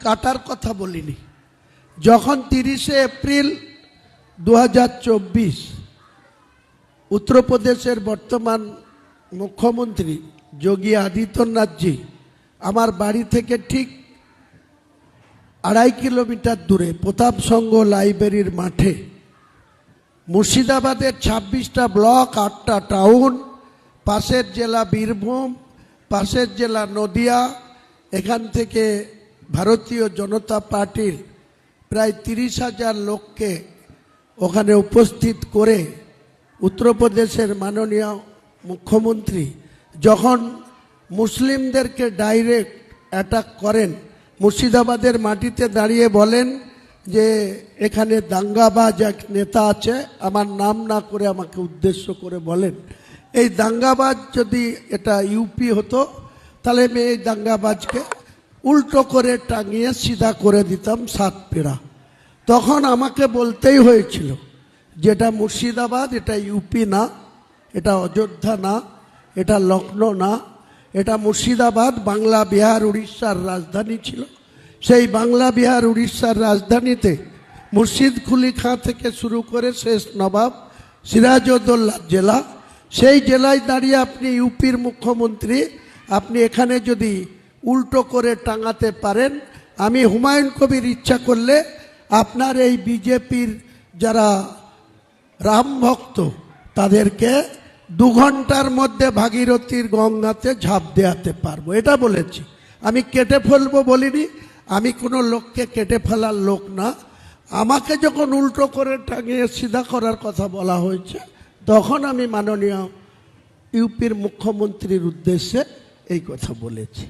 কাটার কথা বলিনি। যখন 30শে এপ্রিল 2024 উত্তরপ্রদেশের বর্তমান মুখ্যমন্ত্রী যোগী আদিত্যনাথজি আমার বাড়ি থেকে ঠিক 2.5 কিলোমিটার দূরে প্রতাপসংঘ লাইব্রেরির মাঠে মুর্শিদাবাদের 26টা ব্লক, 8টা টাউন, পাশের জেলা বীরভূম, পাশের জেলা নদিয়া, এখান থেকে ভারতীয় জনতা পার্টির প্রায় 30,000 লোককে ওখানে উপস্থিত করে উত্তরপ্রদেশের মাননীয় মুখ্যমন্ত্রী যখন মুসলিমদেরকে ডাইরেক্ট অ্যাটাক করেন, মুর্শিদাবাদের মাটিতে দাঁড়িয়ে বলেন যে এখানে দাঙ্গাবাজ এক নেতা আছে, আমার নাম না করে আমাকে উদ্দেশ্য করে বলেন, এই দাঙ্গাবাজ যদি এটা ইউপি হতো তাহলে আমি এই দাঙ্গাবাজকে উল্টো করে টাঙিয়ে সিধা করে দিতাম 7 পেড়া। তখন আমাকে বলতেই হয়েছিল যেটা মুর্শিদাবাদ, এটা ইউপি না, এটা অযোধ্যা না, এটা লখনৌ না, এটা মুর্শিদাবাদ বাংলা বিহার উড়িষ্যার রাজধানী ছিল। সেই বাংলা বিহার উড়িষ্যার রাজধানীতে মুর্শিদ কুলি খাঁ থেকে শুরু করে শেষ নবাব সিরাজউদ্দৌলা জেলা, সেই জেলায় দাঁড়িয়ে আপনি ইউপির মুখ্যমন্ত্রী, আপনি এখানে যদি উল্টো করে টাঙাতে পারেন, আমি হুমায়ুন কবির ইচ্ছা করলে আপনার এই বিজেপির যারা রাম ভক্ত তাদেরকে 2 ঘন্টার মধ্যে ভাগীরথীর গঙ্গাতে ঝাঁপ দেওয়াতে পারবো, এটা বলেছি। আমি কেটে ফেলবো বলিনি, আমি কোনো লোককে কেটে ফেলার লোক না। আমাকে যখন উল্টো করে টাঙিয়ে সিধা করার কথা বলা হয়েছে তখন আমি মাননীয় ইউপির মুখ্যমন্ত্রীর উদ্দেশ্যে এই কথা বলেছি।